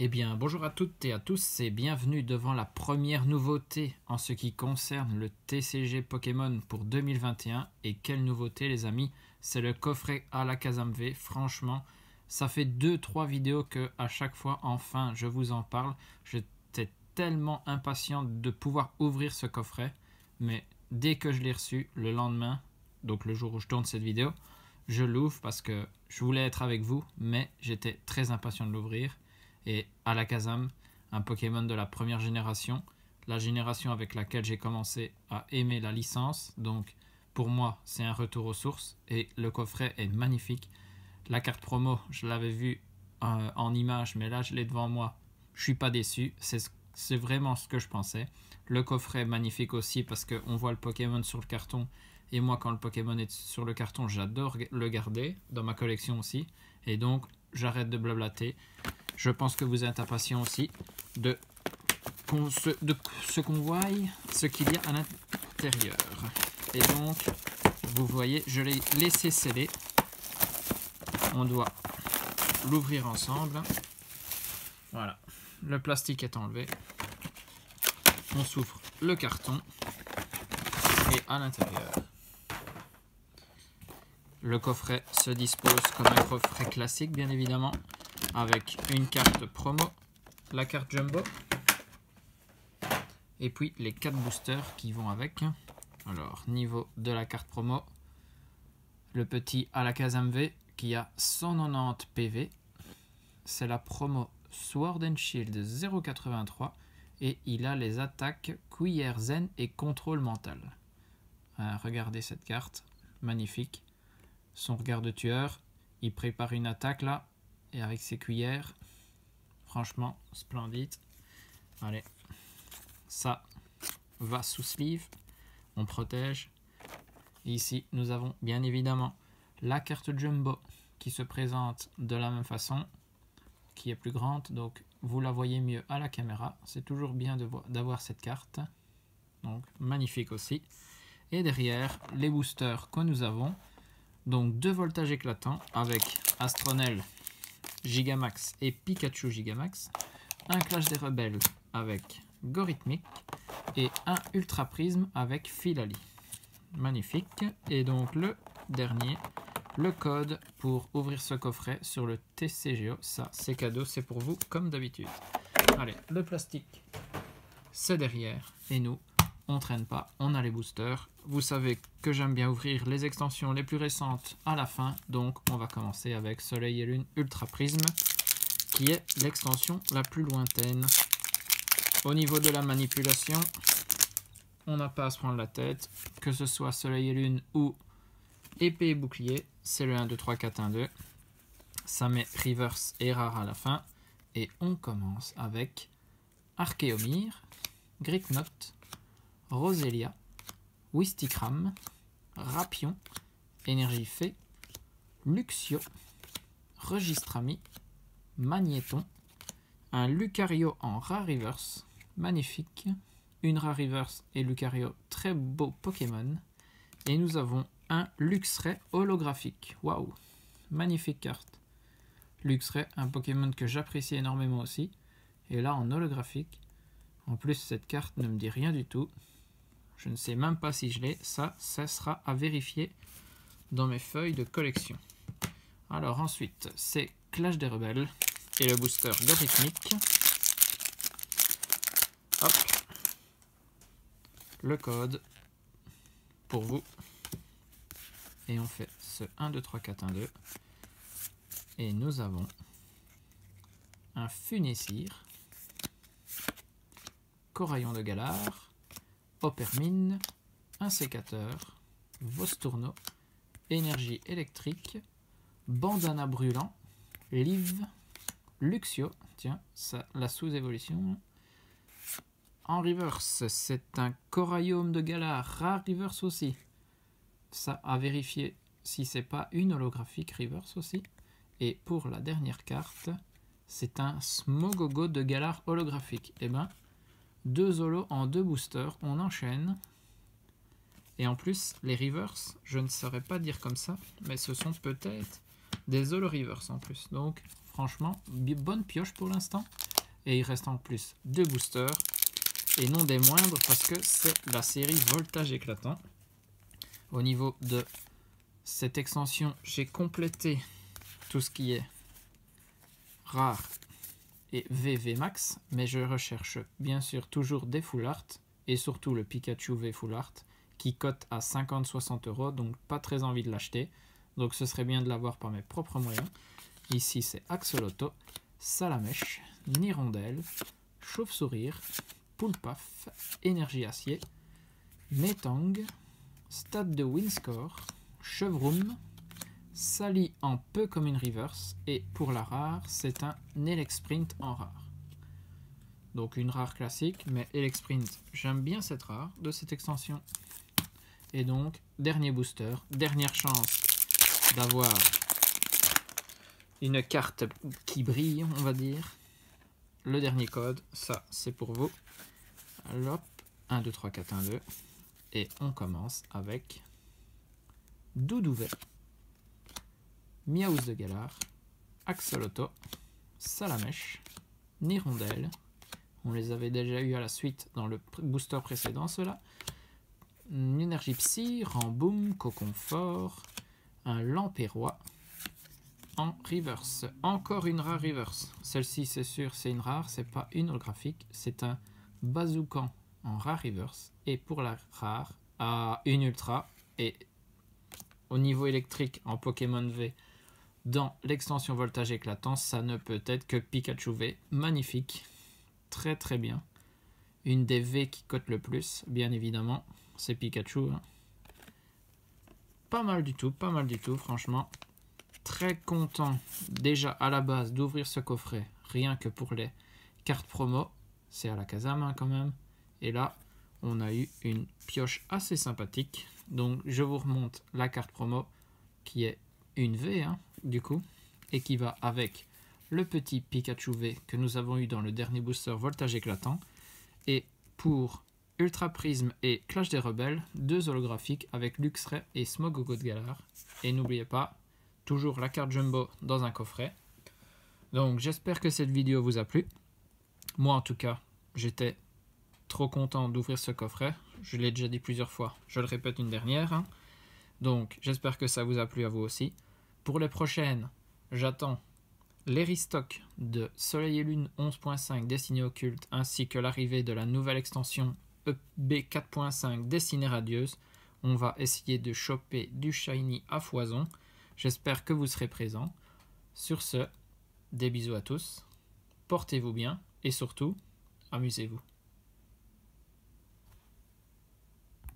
Eh bien, bonjour à toutes et à tous et bienvenue devant la première nouveauté en ce qui concerne le TCG Pokémon pour 2021. Et quelle nouveauté les amis, c'est le coffret à la Kazam-V. Franchement, ça fait 2-3 vidéos que à chaque fois, enfin, je vous en parle. J'étais tellement impatient de pouvoir ouvrir ce coffret, mais dès que je l'ai reçu, le lendemain, donc le jour où je tourne cette vidéo, je l'ouvre parce que je voulais être avec vous, mais j'étais très impatient de l'ouvrir. Et Alakazam, un Pokémon de la première génération, la génération avec laquelle j'ai commencé à aimer la licence. Donc pour moi, c'est un retour aux sources et le coffret est magnifique. La carte promo, je l'avais vue en image, mais là je l'ai devant moi. Je suis pas déçu, c'est vraiment ce que je pensais. Le coffret est magnifique aussi parce qu'on voit le Pokémon sur le carton. Et moi, quand le Pokémon est sur le carton, j'adore le garder dans ma collection aussi. Et donc, j'arrête de blablater. Je pense que vous êtes impatient aussi de ce qu'on voie, ce qu'il y a à l'intérieur. Et donc, vous voyez, je l'ai laissé sceller. On doit l'ouvrir ensemble. Voilà, le plastique est enlevé. On s'ouvre le carton. Et à l'intérieur, le coffret se dispose comme un coffret classique, bien évidemment, avec une carte promo, la carte Jumbo, et puis les 4 boosters qui vont avec. Alors, niveau de la carte promo, le petit Alakazam-V qui a 190 PV. C'est la promo Sword and Shield 0,83 et il a les attaques Cuillère Zen et Contrôle Mental. Regardez cette carte, magnifique. Son regard de tueur, il prépare une attaque là, et avec ses cuillères, franchement, splendide. Allez, ça va sous sleeve, on protège. Et ici, nous avons bien évidemment la carte Jumbo qui se présente de la même façon, qui est plus grande, donc vous la voyez mieux à la caméra. C'est toujours bien d'avoir cette carte, donc magnifique aussi. Et derrière, les boosters que nous avons, donc 2 voltages éclatants avec Astronel Gigamax et Pikachu Gigamax, un Clash des Rebelles avec Gorithmic et un Ultra Prisme avec Philali. Magnifique. Et donc le dernier, le code pour ouvrir ce coffret sur le TCGO. Ça, c'est cadeau, c'est pour vous comme d'habitude. Allez, le plastique, c'est derrière. Et nous, on traîne pas, on a les boosters. Vous savez que j'aime bien ouvrir les extensions les plus récentes à la fin. Donc on va commencer avec Soleil et Lune Ultra Prisme, qui est l'extension la plus lointaine. Au niveau de la manipulation, on n'a pas à se prendre la tête. Que ce soit Soleil et Lune ou Épée et Bouclier, c'est le 1, 2, 3, 4, 1, 2. Ça met Reverse et Rare à la fin. Et on commence avec Archéomir, Gripnote, Roselia, Wistikram, Rapion, Énergie Fée, Luxio, Registrami, Magnéton, un Lucario en Rare Reverse, magnifique, une Rare Reverse et Lucario, très beau Pokémon, et nous avons un Luxray holographique, waouh, magnifique carte. Luxray, un Pokémon que j'apprécie énormément aussi, et là en holographique, en plus cette carte ne me dit rien du tout. Je ne sais même pas si je l'ai. Ça sera à vérifier dans mes feuilles de collection. Alors ensuite, c'est Clash des Rebelles et le booster Gorithmic. Hop. Le code pour vous. Et on fait ce 1, 2, 3, 4, 1, 2. Et nous avons un Funessir, Coraillon de Galar, Opermine, un sécateur, Vostourneau, énergie électrique, bandana brûlant, Liv, Luxio, tiens, ça, la sous-évolution. En reverse, c'est un Coraillum de Galar, rare reverse aussi. Ça à vérifier si c'est pas une holographique reverse aussi. Et pour la dernière carte, c'est un Smogogo de Galar holographique. Et ben, 2 holos en 2 boosters, on enchaîne. Et en plus, les reverse, je ne saurais pas dire comme ça, mais ce sont peut-être des holo reverse en plus. Donc, franchement, bonne pioche pour l'instant. Et il reste en plus 2 boosters. Et non des moindres parce que c'est la série Voltage Éclatant. Au niveau de cette extension, j'ai complété tout ce qui est rare et VV Max. Mais je recherche bien sûr toujours des Full Art. Et surtout le Pikachu V Full Art qui cote à 50-60 €. Donc pas très envie de l'acheter. Donc ce serait bien de l'avoir par mes propres moyens. Ici c'est Axolotl, Salamèche, Nirondelle, Chauve-Sourire, Poulpaf, Énergie Acier, Metang, Stade de Windscore, Chevroom, Sally en peu comme une reverse et pour la rare c'est un Elexprint en rare. Donc une rare classique mais Elexprint, j'aime bien cette rare de cette extension. Et donc dernier booster, dernière chance d'avoir une carte qui brille, on va dire. Le dernier code, ça c'est pour vous. Hop, 1, 2, 3, 4, 1, 2. Et on commence avec Doudouvet, Miaouz de Galar, Axolotl, Salamèche, Nirondelle. On les avait déjà eu à la suite dans le booster précédent, ceux-là. Une énergie psy, Ramboum, Coconfort, un Lampérois en reverse. Encore une rare reverse. Celle-ci, c'est sûr, c'est une rare, c'est pas une holographique, c'est un Bazookan en rare reverse. Et pour la rare, à une ultra et au niveau électrique en Pokémon V dans l'extension Voltage Éclatant, ça ne peut être que Pikachu V. Magnifique, très très bien. Une des V qui cote le plus, bien évidemment, c'est Pikachu. Hein. Pas mal du tout, franchement. Très content déjà à la base d'ouvrir ce coffret, rien que pour les cartes promo. C'est à la Kazam hein, quand même. Et là, on a eu une pioche assez sympathique. Donc je vous remonte la carte promo qui est une V hein, du coup. Et qui va avec le petit Pikachu V que nous avons eu dans le dernier booster Voltage Éclatant. Et pour Ultra Prism et Clash des Rebelles, 2 holographiques avec Luxray et Smogogo de Galar. Et n'oubliez pas, toujours la carte Jumbo dans un coffret. Donc j'espère que cette vidéo vous a plu. Moi en tout cas, j'étais trop content d'ouvrir ce coffret. Je l'ai déjà dit plusieurs fois, je le répète une dernière. Hein. Donc j'espère que ça vous a plu à vous aussi. Pour les prochaines, j'attends les restocks de Soleil et Lune 11.5 Destinée Occulte ainsi que l'arrivée de la nouvelle extension EB 4.5 Destinée Radieuse. On va essayer de choper du shiny à foison. J'espère que vous serez présents. Sur ce, des bisous à tous. Portez-vous bien et surtout, amusez-vous.